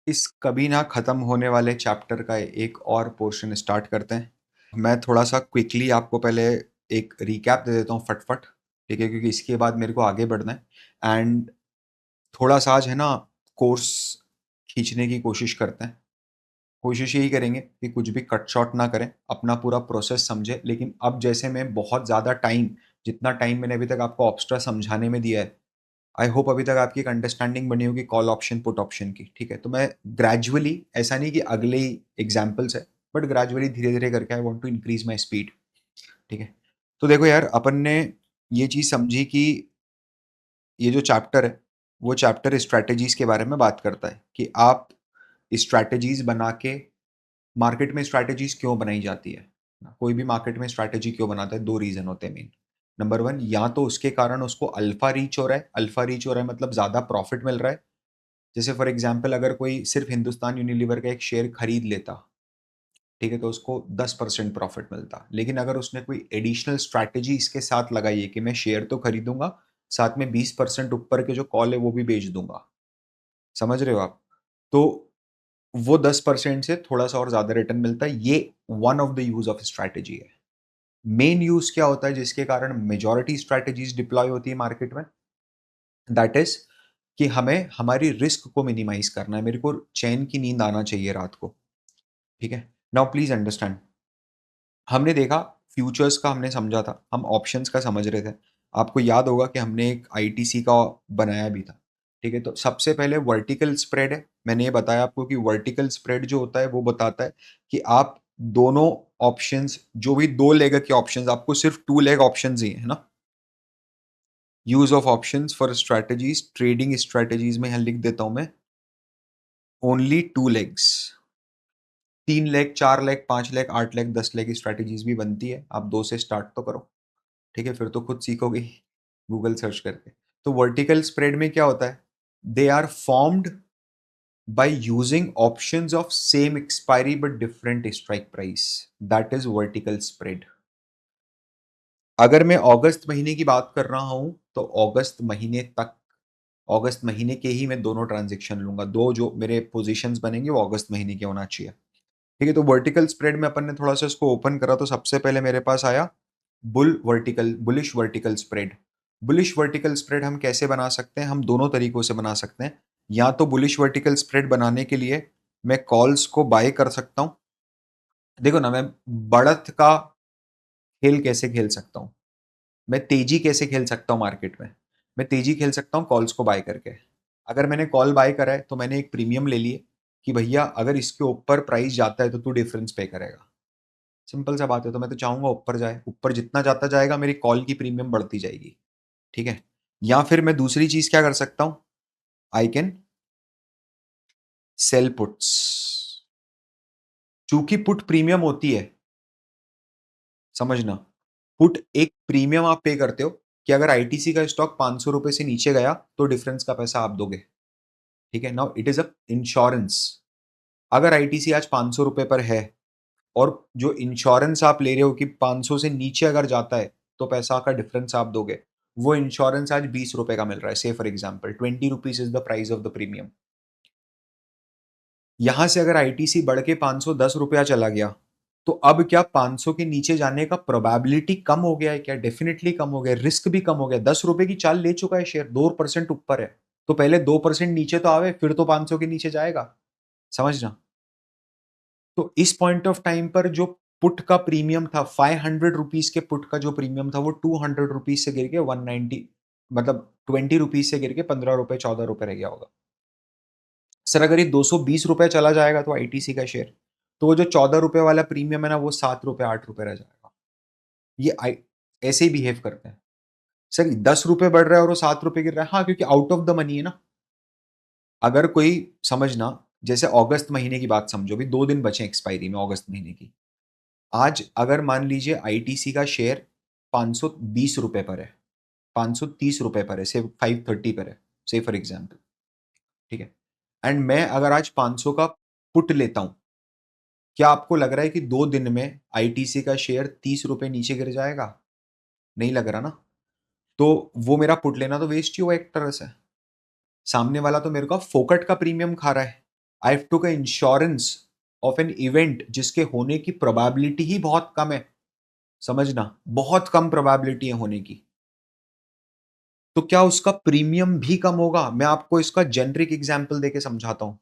इस कभी ना ख़त्म होने वाले चैप्टर का एक और पोर्शन स्टार्ट करते हैं। मैं थोड़ा-सा क्विकली आपको पहले एक रिकैप दे देता हूँ फटाफट, ठीक है? क्योंकि इसके बाद मेरे को आगे बढ़ना है एंड थोड़ा-सा आज है ना कोर्स खींचने की कोशिश करते हैं। कोशिश यही करेंगे कि कुछ भी कट शॉर्ट ना करें, अपना पूरा प्रोसेस समझें। लेकिन अब जैसे मैं बहुत ज़्यादा टाइम जितना टाइम मैंने अभी तक आपको ऑब्स्ट्रा समझाने में दिया है, आई होप अभी तक आपकी एक अंडरस्टैंडिंग बनी होगी कॉल ऑप्शन, पुट ऑप्शन की, ठीक है? तो मैं ग्रेजुअली ऐसा नहीं कि अगले ही एग्ज़ाम्पल्स है, बट ग्रेजुअली धीरे-धीरे करके I want to increase my speed, ठीक है? तो देखो यार, अपन ने ये चीज़ समझी कि ये जो चैप्टर है, वो चैप्टर स्ट्रैटेजीज़ के बारे में बात करता है कि आप स्ट्रैटेजीज़ बना के मार्केट में स्ट्रैटेजीज़ क्यों बनाई जाती है? कोई भी मार्केट में स्ट्रैटेजी क्यों बनाता है? 2 रीज़न होते हैं मेन। नंबर 1, या तो उसके कारण उसको अल्फ़ा रीच हो रहा है, अल्फ़ा रीच हो रहा है मतलब ज़्यादा प्रॉफ़िट मिल रहा है। जैसे फॉर एग्ज़ाम्पल अगर कोई सिर्फ़ हिंदुस्तान यूनिलीवर का एक शेयर खरीद लेता, ठीक है? तो उसको 10% प्रॉफ़िट मिलता। लेकिन अगर उसने कोई एडिशनल स्ट्रैटेजी इसके साथ लगाई है कि मैं शेयर तो खरीदूँगा, साथ में 20% ऊपर के जो कॉल है वो भी बेच दूँगा। समझ रहे हो आप? तो वो 10% से थोड़ा-सा और ज़्यादा रिटर्न मिलता है। ये one of the use of strategy है। मेन यूज़ क्या होता है जिसके कारण मेजॉरिटी स्ट्रैटेजीज़ डिप्लॉय होती है मार्केट में? दैट इज़ कि हमें हमारी रिस्क को मिनिमाइज़ करना है। मेरे को चैन की नींद आना चाहिए रात को, ठीक है? नाउ प्लीज़ अंडरस्टैंड, हमने देखा फ्यूचर्स का हमने समझा था, हम ऑप्शंस का समझ रहे थे। आपको याद होगा कि हमने एक आईटीसी का बनाया भी था, ठीक है? तो सबसे पहले वर्टिकल स्प्रेड है। मैंने ये बताया आपको कि वर्टिकल स्प्रेड जो होता है वो बताता है कि आप दोनों ऑप्शंस, जो भी 2 लेग के ऑप्शंस, आपको सिर्फ 2 लेग ऑप्शंस ही है ना? Use of options for strategies, trading strategies में यहाँ लिख देता हूँ मैं, only 2 legs. 3 leg, 4 leg, 5 leg, 8 leg, 10 leg की स्ट्रैटेजीज़ भी बनती है। आप 2 से स्टार्ट तो करो। ठीक है? फिर तो खुद सीखोगे ही गूगल सर्च करके। तो वर्टिकल स्प्रेड में क्या होता है? They are formed by using options of same expiry but different strike price, that is vertical spread. अगर मैं अगस्त महीने की बात कर रहा हूं तो अगस्त महीने तक, अगस्त महीने के ही मैं दोनों ट्रांजेक्शन लूंगा। दो जो मेरे पोजीशंस बनेंगे वो अगस्त महीने के होना चाहिए। ठीक है? तो वर्टिकल स्प्रेड में अपन ने थोड़ा सा इसको ओपन करा तो सबसे पहले मेरे पास आया bullish vertical spread. Bullish vertical spread हम कैसे बना सकते हैं? हम दोनों तरीकों से बना सकते हैं। या तो बुलिश वर्टिकल स्प्रेड बनाने के लिए मैं कॉल्स को बाय कर सकता हूं। देखो ना, मैं बढ़त का खेल कैसे खेल सकता हूं, मैं तेजी कैसे खेल सकता हूं मार्केट में? मैं तेजी खेल सकता हूं कॉल्स को बाय करके। अगर मैंने कॉल बाय करा है तो मैंने एक प्रीमियम ले लिए कि भैया अगर इसके ऊपर प्राइस जाता है तो तू डिफरेंस पे करेगा। सिंपल सा बात है। तो मैं तो चाहूंगा ऊपर जाए, ऊपर जितना जाता जाएगा मेरी कॉल की प्रीमियम बढ़ती जाएगी, ठीक है? या फिर मैं दूसरी चीज क्या कर सकता हूं? I can sell puts. चूंकि पुट प्रीमियम होती है, समझना, पुट एक प्रीमियम आप पे करते हो कि अगर आईटीसी का स्टॉक 500 रुपए से नीचे गया तो डिफरेंस का पैसा आप दोगे, ठीक है? Now it is a insurance. अगर आईटीसी आज 500 रुपए पर है और जो इंश्योरेंस आप ले रहे हो कि 500 से नीचे अगर जाता है तो पैसा का डिफरेंस आप दोगे, वो इंश्योरेंस आज 20 रुपए का मिल रहा है। से for example 20 rupees is the price of the premium. यहां से अगर आईटीसी बढ़ के 510 रुपया चला गया तो अब क्या 500 के नीचे जाने का प्रोबेबिलिटी कम हो गया है? क्या डेफिनेटली कम हो गया, रिस्क भी कम हो गया। 10 रुपए की चाल ले चुका है शेयर, 2% ऊपर है, तो पहले 2% नीचे तो आवे फिर तो 500 के नीचे जाएगा। समझना। तो इस पॉइंट ऑफ टाइम पर जो पुट का प्रीमियम था, 500 रुपीज के पुट का जो प्रीमियम था वो 200 रुपीज से गिर के 190, मतलब 20 रुपीज से गिर के 15 रुपए 14 रुपए रह गया होगा। सर अगर ये 220 रुपए चला जाएगा तो आईटीसी का शेयर, तो वो जो 14 रुपए वाला प्रीमियम है ना वो 7 रुपए 8 रुपए रह जाएगा। ये ऐसे ही बिहेव करते हैं। सर 10 रुपए बढ़ रहा है और वो 7 रुपए गिर रहा है, हाँ क्योंकि आउट ऑफ द मनी है ना। अगर कोई, समझना, जैसे अगस्त महीने की बात समझो, भी 2 दिन बचे एक्सपायरी में अगस्त महीने की। आज अगर मान लीजिए आईटीसी का शेयर 520 रुपए पर है, 530 रुपए पर है, से 530 पर है, से फॉर एग्जाम्पल, ठीक है? एंड मैं अगर आज 500 का पुट लेता हूं, क्या आपको लग रहा है कि 2 दिन में आईटीसी का शेयर 30 रुपए नीचे गिर जाएगा? नहीं लग रहा ना। तो वो मेरा पुट लेना तो वेस्ट ही हुआ एक तरह से। सामने वाला तो मेरे को फोकट का प्रीमियम खा रहा है। आई टुक अ इंश्योरेंस ऑफ एन इवेंट जिसके होने की प्रोबेबिलिटी ही बहुत कम है, समझना, बहुत कम प्रोबेबिलिटी है होने की। तो क्या उसका प्रीमियम भी कम होगा? मैं आपको इसका जेनरिक एग्जांपल देके समझाता हूं।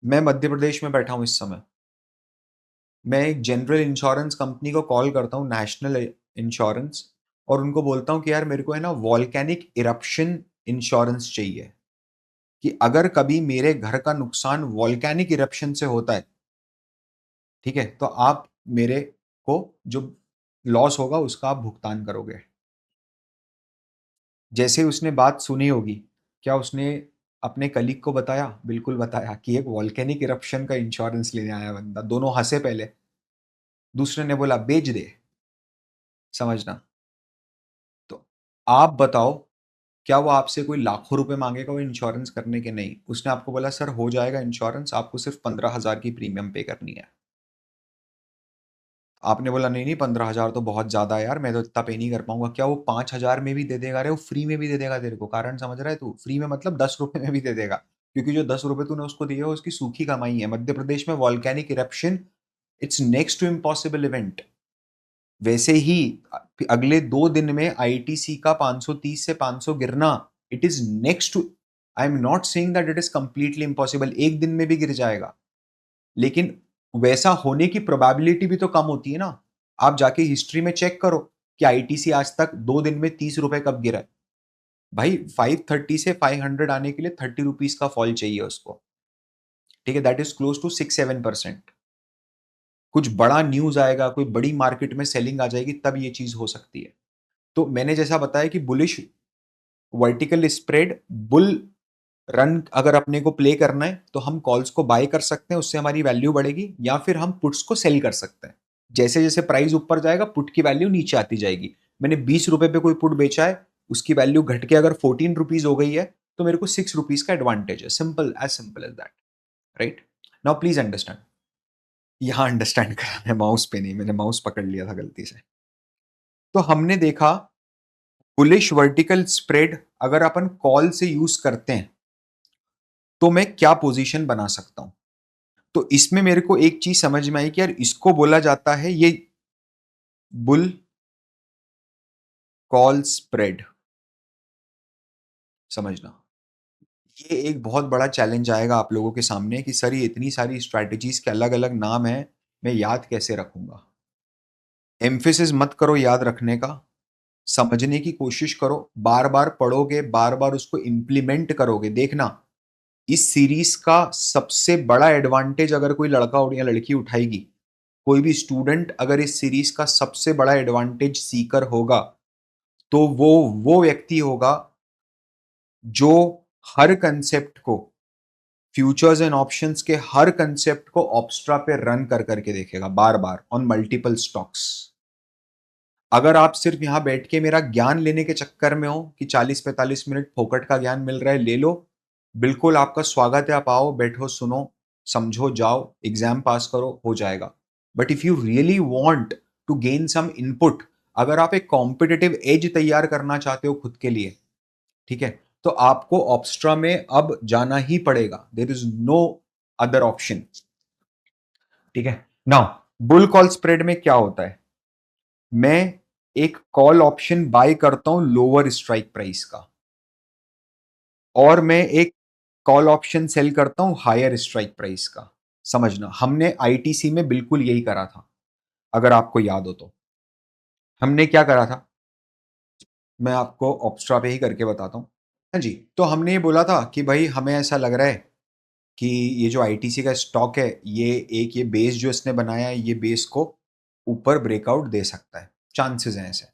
मैं मध्य प्रदेश में बैठा हूं इस समय। मैं एक जनरल इंश्योरेंस कंपनी को कॉल करता हूँ, नेशनल इंश्योरेंस, और उनको बोलता हूँ कि यार मेरे को है ना वॉल्केनिक इरप्शन इंश्योरेंस चाहिए, कि अगर कभी मेरे घर का नुकसान वॉल्केनिक इरप्शन से होता है, ठीक है, तो आप मेरे को जो लॉस होगा उसका आप भुगतान करोगे। जैसे उसने बात सुनी होगी, क्या उसने अपने कलीग को बताया? बिल्कुल बताया कि एक वॉल्केनिक इरप्शन का इंश्योरेंस लेने आया बंदा। दोनों हंसे पहले, दूसरे ने बोला बेच दे, समझना। तो आप बताओ, क्या वो आपसे कोई लाखों रुपए मांगेगा वो इंश्योरेंस करने के? नहीं, उसने आपको बोला सर हो जाएगा इंश्योरेंस, आपको सिर्फ 15,000 की प्रीमियम पे करनी है। आपने बोला नहीं नहीं, 15,000 तो बहुत ज्यादा है यार, मैं तो इतना पे नहीं कर पाऊंगा। क्या वो 5,000 में भी दे देगा? अरे वो फ्री में भी दे देगा तेरे को। कारण समझ रहा है तू? फ्री में मतलब 10 रुपए में भी दे देगा, क्योंकि जो 10 रुपए तूने उसको दिए हो उसकी सूखी कमाई है। मध्य प्रदेश में volcanic eruption, it's next to impossible event. वैसे ही अगले 2 दिन में आईटीसी का 530 से 500 गिरना, it is next to, I am not saying that it is completely impossible, एक दिन में भी गिर जाएगा, लेकिन वैसा होने की प्रोबेबिलिटी भी तो कम होती है ना। आप जाके हिस्ट्री में चेक करो कि आईटीसी आज तक 2 दिन में 30 रुपए कब गिरा है। भाई 530 से 500 आने के लिए 30 रुपीज का फॉल चाहिए उसको, ठीक है, दैट इज क्लोज टू 6-7%। कुछ बड़ा न्यूज आएगा, कोई बड़ी मार्केट में सेलिंग आ जाएगी, तब ये चीज हो सकती है। तो मैंने जैसा बताया कि bullish vertical spread bull run अगर अपने को प्ले करना है तो हम कॉल्स को बाय कर सकते हैं, उससे हमारी वैल्यू बढ़ेगी, या फिर हम पुट्स को सेल कर सकते हैं। जैसे जैसे प्राइस ऊपर जाएगा पुट की वैल्यू नीचे आती जाएगी। मैंने 20 रुपए पे कोई पुट बेचा है, उसकी वैल्यू घट के अगर 14 रुपीज हो गई है, तो मेरे को 6 रुपीज का एडवांटेज है। Simple as that, right? Now please understand. यहां अंडरस्टैंड करा, मैं माउस पे नहीं, मैंने माउस पकड़ लिया था गलती से। तो हमने देखा बुलिश वर्टिकल स्प्रेड अगर अपन कॉल से यूज करते हैं तो मैं क्या पोजीशन बना सकता हूं। तो इसमें मेरे को एक चीज समझ में आई कि यार इसको बोला जाता है ये बुल कॉल स्प्रेड, समझना। ये एक बहुत बड़ा चैलेंज आएगा आप लोगों के सामने कि सर ये इतनी सारी स्ट्रैटेजीज के अलग अलग नाम है, मैं याद कैसे रखूंगा। एम्फेसिस मत करो याद रखने का, समझने की कोशिश करो, बार बार पढ़ोगे, बार बार उसको इंप्लीमेंट करोगे। देखना, इस सीरीज का सबसे बड़ा एडवांटेज अगर कोई लड़का और या लड़की उठाएगी, कोई भी स्टूडेंट अगर इस सीरीज का सबसे बड़ा एडवांटेज सीकर होगा, तो वो व्यक्ति होगा जो हर कंसेप्ट को, फ्यूचर्स एंड ऑप्शंस के हर कंसेप्ट को ऑप्स्ट्रा पे रन कर करके देखेगा बार बार ऑन मल्टीपल स्टॉक्स। अगर आप सिर्फ यहां बैठ के मेरा ज्ञान लेने के चक्कर में हो कि 40-45 मिनट फोकट का ज्ञान मिल रहा है, ले लो, बिल्कुल आपका स्वागत है, आप आओ, बैठो, सुनो, समझो, जाओ, एग्जाम पास करो, हो जाएगा। But if you really want to gain some input, अगर आप एक कॉम्पिटिटिव एज तैयार करना चाहते हो खुद के लिए, ठीक है, तो आपको ऑप्स्ट्रा में अब जाना ही पड़ेगा। There is no other option, ठीक है। नाउ बुल कॉल स्प्रेड में क्या होता है, मैं एक कॉल ऑप्शन बाय करता हूं लोअर स्ट्राइक प्राइस का, और मैं एक कॉल ऑप्शन सेल करता हूं हायर स्ट्राइक प्राइस का। समझना, हमने आईटीसी में बिल्कुल यही करा था, अगर आपको याद हो तो। हमने क्या करा था, मैं आपको ऑप्स्ट्रा पे ही करके बताता हूं। हाँ जी, तो हमने ये बोला था कि भाई हमें ऐसा लग रहा है कि ये जो आईटीसी का स्टॉक है, ये बेस जो इसने बनाया है, ये बेस को ऊपर ब्रेकआउट दे सकता है, चांसेस हैं ऐसे,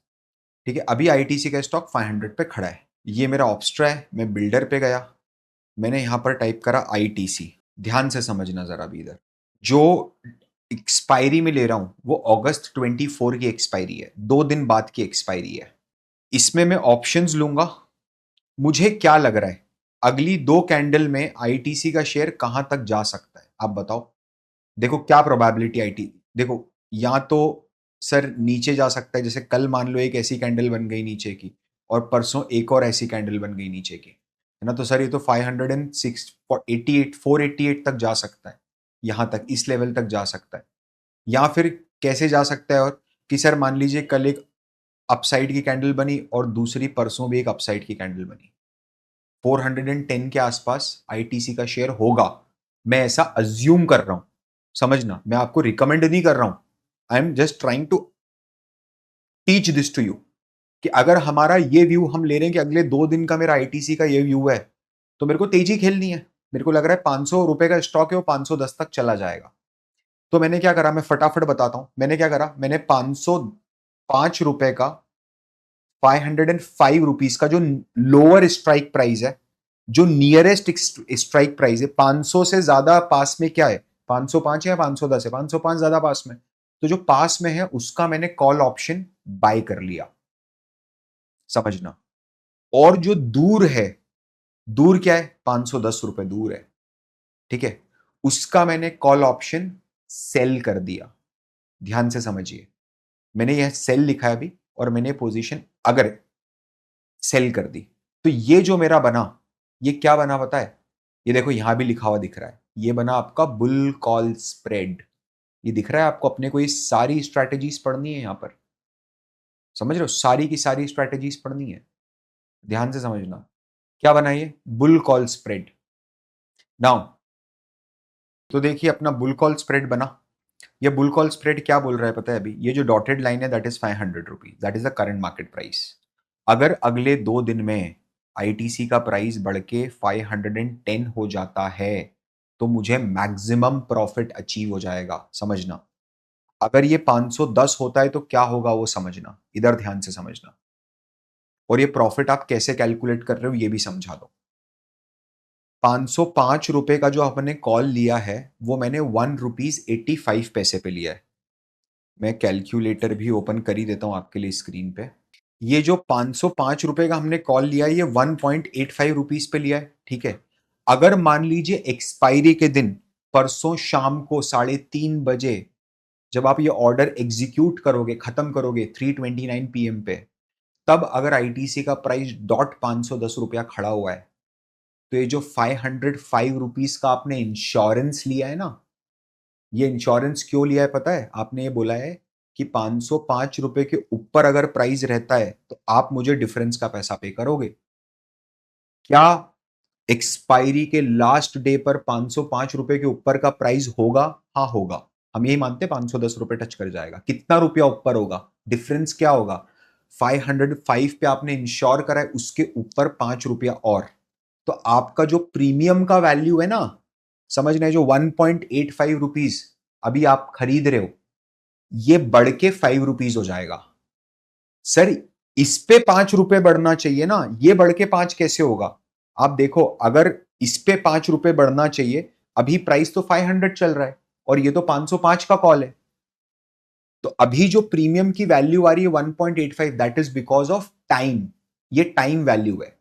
ठीक है। अभी आईटीसी का स्टॉक 500 पे खड़ा है। ये मेरा ऑप्स्ट्रा है, मैं बिल्डर पे गया, मैंने यहां पर टाइप करा आईटीसी। ध्यान से समझना जरा भी, इधर जो एक्सपायरी में ले रहा हूं वो अगस्त 24 की एक्सपायरी है, 2 दिन बाद की एक्सपायरी है। इसमें मैं ऑप्शंस लूंगा, मुझे क्या लग रहा है अगली 2 कैंडल में आईटीसी का शेयर कहां तक जा सकता है, आप बताओ। देखो क्या प्रोबेबिलिटी आईटी, देखो, या तो सर नीचे जा सकता है, जैसे कल मान लो एक ऐसी कैंडल बन गई नीचे की, और परसों एक और ऐसी कैंडल बन गई नीचे की, है ना। तो सर ये तो 506 488 488 तक जा सकता है, यहां तक इस लेवल तक जा सकता है। या फिर कैसे जा सकता है, और कि सर मान लीजिए कल एक अपसाइड की कैंडल बनी और दूसरी परसों भी एक अपसाइड की कैंडल बनी, 410 के आसपास आईटीसी का शेयर होगा, मैं ऐसा अज्यूम कर रहा हूं। समझना, मैं आपको रिकमेंड नहीं कर रहा हूं, I am just trying to teach this to you कि अगर हमारा ये व्यू हम ले रहे हैं कि अगले 2 दिन का मेरा आईटीसी का ये व्यू है, तो मेरे को तेजी खेलनी है। मेरे को लग रहा है 500 रुपए का स्टॉक है, वो 510 तक चला जाएगा। तो मैंने क्या करा, मैं फटाफट बताता हूं मैंने क्या करा। मैंने 505 रुपए का 505 रुपीज का जो लोअर स्ट्राइक प्राइस है, जो नियरेस्ट स्ट्राइक प्राइस है, 500 से ज्यादा पास में क्या है, 505 है या 510 है, 505 ज्यादा पास में, तो जो पास में है उसका मैंने कॉल ऑप्शन बाय कर लिया। समझना। और जो दूर है, दूर क्या है, 510 रुपए दूर है, ठीक है, उसका मैंने कॉल ऑप्शन सेल कर दिया। ध्यान से समझिए, मैंने यह सेल लिखा है अभी, और मैंने पोजीशन अगर सेल कर दी, तो ये जो मेरा बना, ये क्या बना पता है, ये देखो यहां भी लिखा हुआ दिख रहा है, ये बना आपका बुल कॉल स्प्रेड। ये दिख रहा है आपको, अपने को ये सारी स्ट्रैटेजीज पढ़नी है यहां पर। समझ रहे हो, सारी की सारी स्ट्रैटेजीज पढ़नी है, ध्यान से समझना। क्या बना ये, बुल कॉल स्प्रेड। नाउ तो देखिए अपना बुल कॉल स्प्रेड बना। ये बुल कॉल स्प्रेड क्या बोल रहा है पता है, अभी ये जो डॉटेड लाइन है that is 500 rupees, that is the current market price. अगर अगले 2 दिन में आईटीसी का प्राइस बढ़ के 510 हो जाता है, तो मुझे मैक्सिमम प्रॉफिट अचीव हो जाएगा। समझना, अगर ये 510 होता है तो क्या होगा वो समझना, इधर ध्यान से समझना। और ये प्रॉफिट आप कैसे कैलकुलेट कर रहे हो ये भी समझा दो। 505 रुपए का जो आपने कॉल लिया है, वो मैंने 1 रुपीज 85 पैसे पे लिया है। मैं कैलकुलेटर भी ओपन कर ही देता हूं आपके लिए स्क्रीन पे। ये जो 505 रुपए का हमने कॉल लिया है, ये 1.85 रुपीज पे लिया है, ठीक है। अगर मान लीजिए एक्सपायरी के दिन परसों शाम को 3:30 बजे जब आप ये ऑर्डर एग्जीक्यूट करोगे, खत्म करोगे 3:29 PM पे, तब अगर आईटीसी का प्राइस डॉट 510 रुपया खड़ा हुआ है, तो ये जो 505 रुपीज का आपने इंश्योरेंस लिया है ना, ये इंश्योरेंस क्यों लिया है पता है, आपने ये बोला है कि 505 रुपए के ऊपर अगर प्राइस रहता है तो आप मुझे डिफरेंस का पैसा पे करोगे। क्या एक्सपायरी के लास्ट डे पर 505 रुपए के ऊपर का प्राइस होगा? हाँ होगा, हम यही मानते हैं 510 रुपए टच कर जाएगा। कितना रुपया ऊपर होगा, डिफरेंस क्या होगा, 505 पे आपने इंश्योर करा है, उसके ऊपर 5 रुपया और, तो आपका जो प्रीमियम का वैल्यू है ना, समझ रहे हैं, जो 1.85 रुपीज अभी आप खरीद रहे हो, ये बढ़ के 5 रुपीज हो जाएगा। सर इस पे 5 रुपए बढ़ना चाहिए ना, ये बढ़ के 5 कैसे होगा? आप देखो, अगर इस पे 5 रुपए बढ़ना चाहिए, अभी प्राइस तो 500 चल रहा है और ये तो 505 का कॉल है, तो अभी जो प्रीमियम की वैल्यू आ रही है 1.85, that is because of time, ये टाइम वैल्यू है।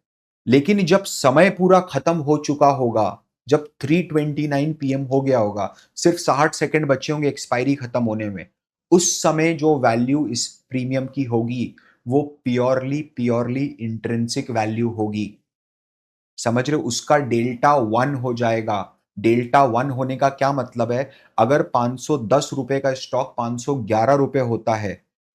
लेकिन जब समय पूरा खत्म हो चुका होगा, जब 3:29 PM हो गया होगा, सिर्फ 60 सेकंड बचे होंगे एक्सपायरी खत्म होने में, उस समय जो वैल्यू इस प्रीमियम की होगी, वो प्योरली प्योरली इंट्रिंसिक वैल्यू होगी। समझ रहे हो, उसका डेल्टा 1 हो जाएगा। डेल्टा 1 होने का क्या मतलब है, अगर 510 रुपए का स्टॉक 511 रुपए होता है,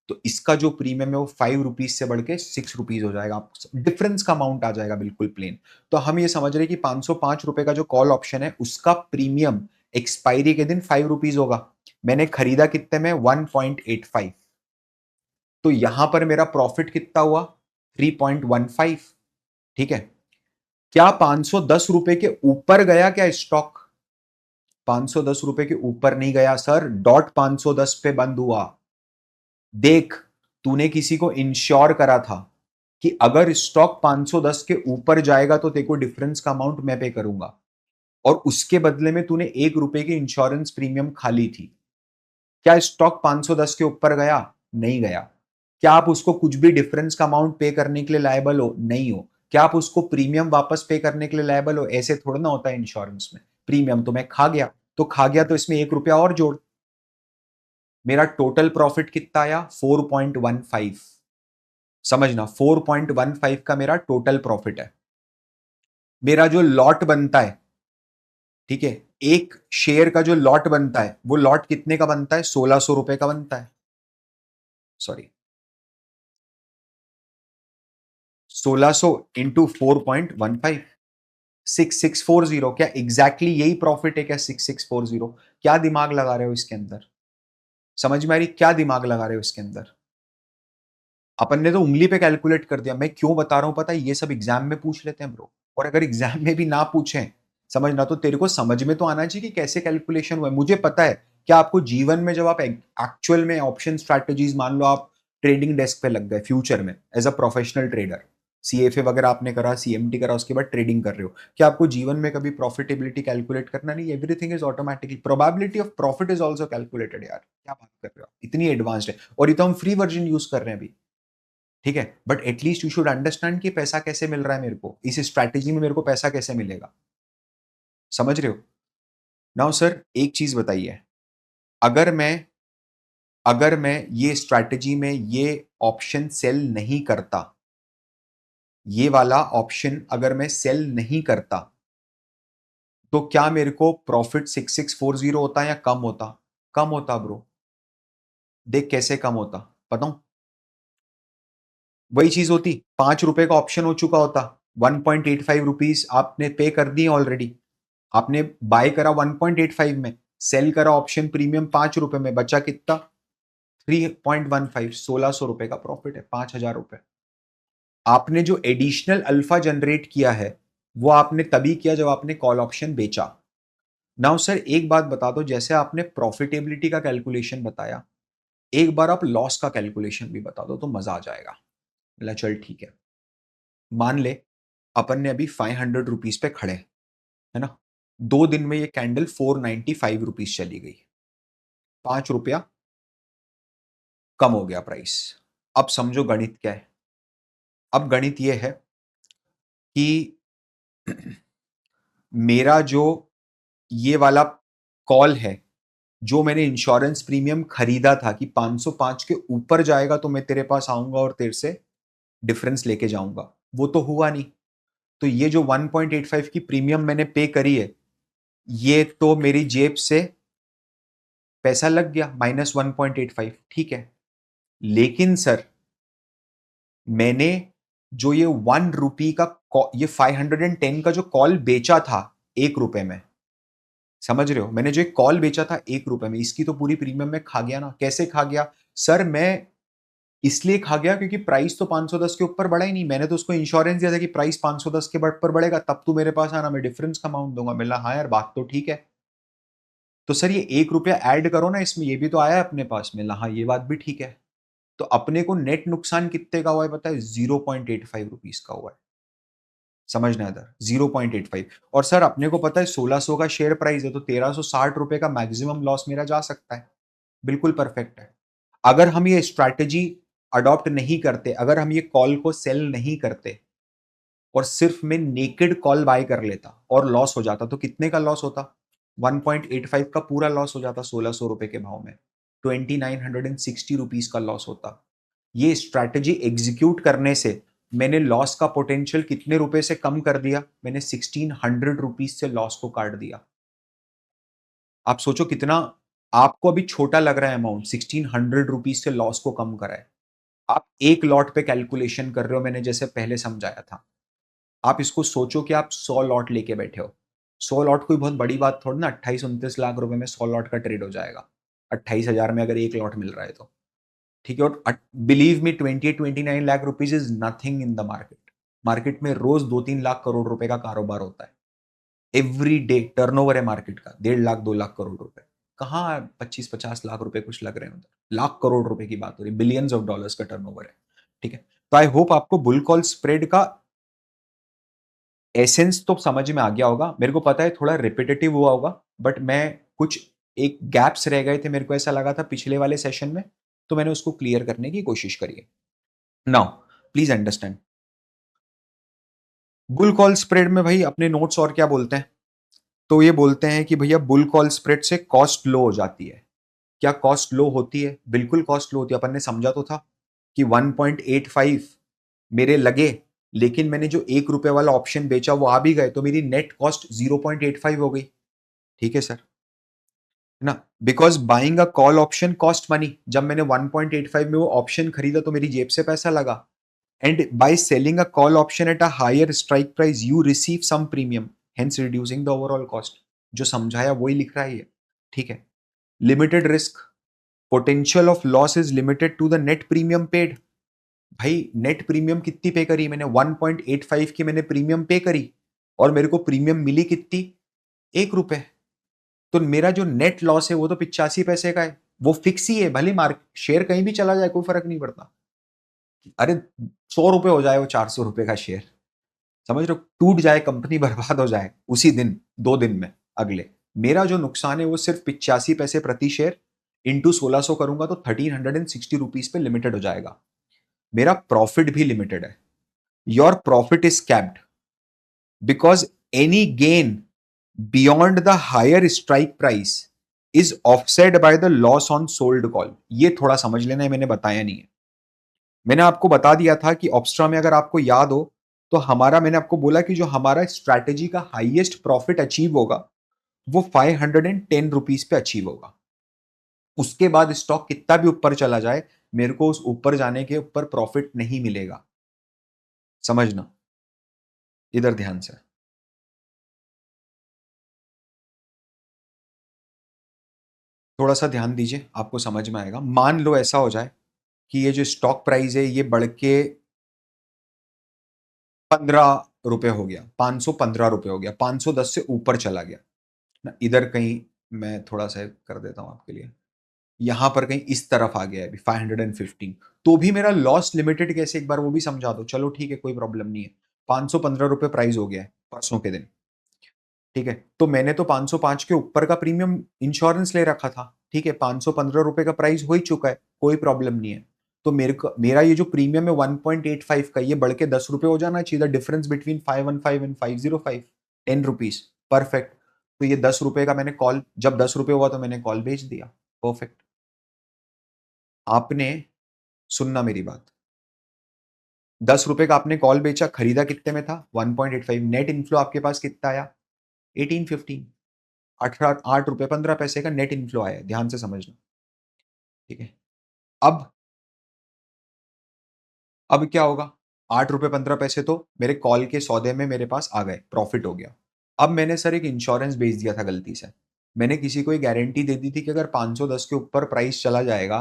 तो इसका जो प्रीमियम है वो 5 रुपीज से बढ़ के 6 रुपीज हो जाएगा। डिफरेंस का अमाउंट आ जाएगा बिल्कुल प्लेन। तो हम ये समझ रहे हैं कि 505 रुपए का जो कॉल ऑप्शन है, उसका प्रीमियम एक्सपायरी के दिन 5 रुपीज होगा। मैंने खरीदा कितने में, 1.85, तो यहां पर मेरा प्रॉफिट कितना हुआ, 3.15, ठीक है। क्या 510 रुपए के ऊपर गया क्या स्टॉक? 510 रुपए के ऊपर नहीं गया सर, डॉट 510 पे बंद हुआ। देख, तूने किसी को इंश्योर करा था कि अगर स्टॉक 510 के ऊपर जाएगा तो तेरे को डिफरेंस का अमाउंट मैं पे करूंगा, और उसके बदले में तूने 1 रुपए की इंश्योरेंस प्रीमियम खाली थी। क्या स्टॉक 510 के ऊपर गया? नहीं गया। क्या आप उसको कुछ भी डिफरेंस का अमाउंट पे करने के लिए लायबल हो? नहीं हो। क्या आप उसको प्रीमियम वापस पे करने के लिए लायबल हो? ऐसे थोड़ा ना होता है इंश्योरेंस में। प्रीमियम तो मैं खा गया, तो खा गया तो इसमें 1 रुपया और जोड़। मेरा टोटल प्रॉफिट कितना आया, 4.15। समझना, 4.15 का मेरा टोटल प्रॉफिट है। मेरा जो लॉट बनता है, ठीक है, एक शेयर का जो लॉट बनता है वो लॉट कितने का बनता है? 1600 रुपए का बनता है। Sorry, 1600 into 4.15, 6640। क्या एग्जैक्टली यही प्रॉफिट है क्या? 6640। क्या दिमाग लगा रहे हो इसके अंदर? समझ में आ रही क्या दिमाग लगा रहे हो इसके अंदर? अपन ने तो उंगली पे कैलकुलेट कर दिया। मैं क्यों बता रहा हूं पता है? ये सब एग्जाम में पूछ लेते हैं ब्रो। और अगर एग्जाम में भी ना पूछें, समझना, तो तेरे को समझ में तो आना चाहिए कि कैसे कैलकुलेशन हुआ है। मुझे पता है क्या आपको जीवन में, जब आप एक्चुअल में ऑप्शन स्ट्रैटेजीज, मान लो आप ट्रेडिंग डेस्क पे लग गए फ्यूचर में as a professional trader, CFA वगैरह आपने करा, सीएमटी करा, उसके बाद ट्रेडिंग कर रहे हो, क्या आपको जीवन में कभी प्रॉफिटेबिलिटी कैलकुलेट करना नहीं? Everything is automatically, probability of profit is also calculated. यार क्या बात कर रहे हो, इतनी एडवांस्ड है। और ये तो हम फ्री वर्जन यूज कर रहे हैं अभी, ठीक है, but at least you should understand कि पैसा कैसे मिल रहा है मेरे को, इस स्ट्रैटेजी में मेरे को पैसा कैसे मिलेगा। समझ रहे हो? नाउ सर एक चीज बताइए, अगर मैं अगर मैं ये स्ट्रैटेजी में ये ऑप्शन सेल नहीं करता, ये वाला ऑप्शन अगर मैं सेल नहीं करता, तो क्या मेरे को प्रॉफिट 6640 होता या कम होता? कम होता ब्रो। देख कैसे कम होता, बताऊं? वही चीज होती, 5 रुपए का ऑप्शन हो चुका होता, 1.85 रुपीज आपने पे कर दिए ऑलरेडी। आपने बाय करा 1.85 में, सेल करा ऑप्शन प्रीमियम 5 रुपए में, बचा कितना? 3.15, 1600 रुपए का प्रॉफिट है, 5000 रुपए। आपने जो एडिशनल अल्फा जनरेट किया है वो आपने तभी किया जब आपने कॉल ऑप्शन बेचा। नाउ सर एक बात बता दो, जैसे आपने प्रॉफिटेबिलिटी का कैलकुलेशन बताया, एक बार आप लॉस का कैलकुलेशन भी बता दो तो मजा आ जाएगा। बोला चल ठीक है, मान ले अपन ने अभी 500 रुपीज पे खड़े, है ना, 2 दिन में ये कैंडल 495 रुपीज चली गई, 5 रुपया कम हो गया प्राइस। अब समझो गणित क्या है। अब गणित ये है कि मेरा जो ये वाला कॉल है, जो मैंने इंश्योरेंस प्रीमियम खरीदा था कि 505 के ऊपर जाएगा तो मैं तेरे पास आऊंगा और तेरे से डिफरेंस लेके जाऊंगा, वो तो हुआ नहीं। तो ये जो 1.85 की प्रीमियम मैंने पे करी है, ये तो मेरी जेब से पैसा लग गया, -1.85, ठीक है। लेकिन सर मैंने जो ये 1 रुपी का ये 510 का जो कॉल बेचा था 1 रुपए में, समझ रहे हो, मैंने जो एक कॉल बेचा था 1 रुपए में, इसकी तो पूरी प्रीमियम में खा गया ना। कैसे खा गया सर? मैं इसलिए खा गया क्योंकि प्राइस तो 510 के ऊपर बढ़ा ही नहीं। मैंने तो उसको इंश्योरेंस दिया था कि प्राइस 510 के ऊपर बढ़ेगा तब तू मेरे पास आना, मैं डिफरेंस का अमाउंट दूंगा। मिला, हाँ यार बात तो ठीक है। तो सर ये 1 रुपया ऐड करो ना इसमें, ये भी तो आया अपने पास। मिला, हाँ ये बात भी ठीक है। तो अपने को नेट नुकसान कितने का हुआ है पता है? 0.85 रुपीज का हुआ है। समझना इधर, 0.85। और सर अपने को पता है 1600 का शेयर प्राइस है, तो 1360 रुपए का मैक्सिमम लॉस मेरा जा सकता है। बिल्कुल परफेक्ट है। अगर हम ये स्ट्रैटेजी अडॉप्ट नहीं करते, अगर हम ये कॉल को सेल नहीं करते और सिर्फ मैं नेकेड कॉल बाय कर लेता और लॉस हो जाता, तो कितने का लॉस होता? 1.85 का पूरा लॉस हो जाता 1600 रुपए के भाव में, 2960 रुपीज का लॉस होता। ये स्ट्रैटेजी एग्जीक्यूट करने से मैंने लॉस का पोटेंशियल कितने रुपए से कम कर दिया? मैंने 1600 रुपीज से लॉस को काट दिया। आप सोचो कितना आपको अभी छोटा लग रहा है अमाउंट, 1600 रुपीज से लॉस को कम करा है। आप एक लॉट पे कैलकुलेशन कर रहे हो, मैंने जैसे पहले समझाया था। आप इसको सोचो कि आप 100 लॉट लेके बैठे हो। 100 लॉट कोई बहुत बड़ी बात थोड़ी ना, 28-29 लाख रुपए में 100 लॉट का ट्रेड हो जाएगा। 28,000 में अगर एक लॉट मिल रहा है तो, ठीक है। और believe me, 28-29 lakh rupees is nothing in the market. Market में रोज 2-3 लाख करोड़ रुपए का कारोबार होता है। एवरी डे टर्नओवर है मार्केट का 1.5 लाख 2 लाख करोड़ रुपए। कहाँ 25-50 लाख रुपए कुछ लग रहे हैं उधर, लाख करोड़ रुपए की बात हो रही है, बिलियंस ऑफ डॉलर्स का टर्नओवर है, ठीक है। तो आई होप आपको बुल कॉल स्प्रेड का एसेंस तो समझ में आ गया होगा। मेरे को पता है थोड़ा रिपीटेटिव हुआ होगा, बट मैं कुछ एक गैप्स रह गए थे, मेरे को ऐसा लगा था पिछले वाले सेशन में, तो मैंने उसको क्लियर करने की कोशिश करी है। Now please understand, bull call spread में भाई अपने नोट्स और क्या बोलते हैं, तो ये बोलते हैं कि भैया बुल कॉल स्प्रेड से कॉस्ट लो हो जाती है। क्या कॉस्ट लो होती है? बिल्कुल कॉस्ट लो होती है। अपन ने समझा तो था कि 1.85 मेरे लगे, लेकिन मैंने जो ₹1 वाला ऑप्शन बेचा वो आ भी गए, तो मेरी नेट कॉस्ट 0.85 हो गई। ठीक है सर, है ना? Because buying a call option cost money. जब मैंने 1.85 में वो ऑप्शन खरीदा तो मेरी जेब से पैसा लगा। And by selling a call option at a higher strike price you receive some premium, hence reducing the overall cost. जो समझाया वही लिख रहा है ये। ठीक है। Limited risk, potential of loss is limited to the net premium paid. भाई नेट प्रीमियम कितनी पे करी मैंने? 1.85 की मैंने प्रीमियम पे करी और मेरे को प्रीमियम मिली कितनी? ₹1। तो मेरा जो नेट लॉस है वो तो 85 पैसे का है। वो फिक्स ही है, भले मार्क शेयर कहीं भी चला जाए कोई फर्क नहीं पड़ता। अरे ₹100 हो जाए वो ₹400 का शेयर, समझ रहे हो? टूट जाए कंपनी, बर्बाद हो जाए उसी दिन, 2 दिन में, अगले, मेरा जो नुकसान है वो सिर्फ 85 पैसे प्रति शेयर इंटू 1600 करूंगा तो 1360 रुपीज पे लिमिटेड हो जाएगा। मेरा प्रॉफिट भी लिमिटेड है। Your profit is capped because any gain beyond the higher strike price is offset by the loss on sold call. ये थोड़ा समझ लेना है, मैंने बताया नहीं है। मैंने आपको बता दिया था कि ऑप्स्ट्रा में अगर आपको याद हो तो हमारा, मैंने आपको बोला कि जो हमारा स्ट्रैटेजी का हाईएस्ट प्रॉफिट अचीव होगा वो 510 रुपीज पे अचीव होगा। उसके बाद स्टॉक कितना भी ऊपर चला जाए मेरे को उस ऊपर जाने के ऊपर प्रॉफिट नहीं मिलेगा। समझना, इधर ध्यान से। थोड़ा सा ध्यान दीजिए, आपको समझ में आएगा। मान लो ऐसा हो जाए कि ये जो स्टॉक प्राइस है ये बढ़ के ₹15 हो गया, ₹515 हो गया, 510 से ऊपर चला गया ना। इधर कहीं मैं थोड़ा सा कर देता हूं आपके लिए, यहां पर कहीं इस तरफ आ गया है अभी 515, तो भी मेरा लॉस लिमिटेड कैसे, एक बार वो भी समझा दो। चलो ठीक है, कोई प्रॉब्लम नहीं है। ₹515 प्राइस हो गया है परसों के दिन। ठीक है, तो मैंने तो 505 के ऊपर का प्रीमियम इंश्योरेंस ले रखा था। ठीक है, ₹515 का प्राइस हो ही चुका है, कोई प्रॉब्लम नहीं है। तो मेरा ये जो प्रीमियम है 1.85 का, ये बढ़ के ₹10 हो जाना चाहिए। Difference between 515 and 505, ₹10। परफेक्ट। तो ये ₹10 का मैंने कॉल, जब ₹10 हुआ तो मैंने कॉल बेच दिया। परफेक्ट। आपने, सुनना मेरी बात, ₹10 का आपने कॉल बेचा, खरीदा कितने में था? 1.85। नेट इनफ्लो आपके पास कितना आया? 1815। 8 ₹8.15 का नेट इनफ्लो आया है, ध्यान से समझना। ठीक है। अब अब क्या होगा? ₹8.15 तो मेरे कॉल के सौदे में मेरे पास आ गए, प्रॉफिट हो गया। अब मैंने सर एक इंश्योरेंस बेच दिया था गलती से। मैंने किसी को एक गारंटी दे दी थी कि अगर 510 के ऊपर प्राइस चला जाएगा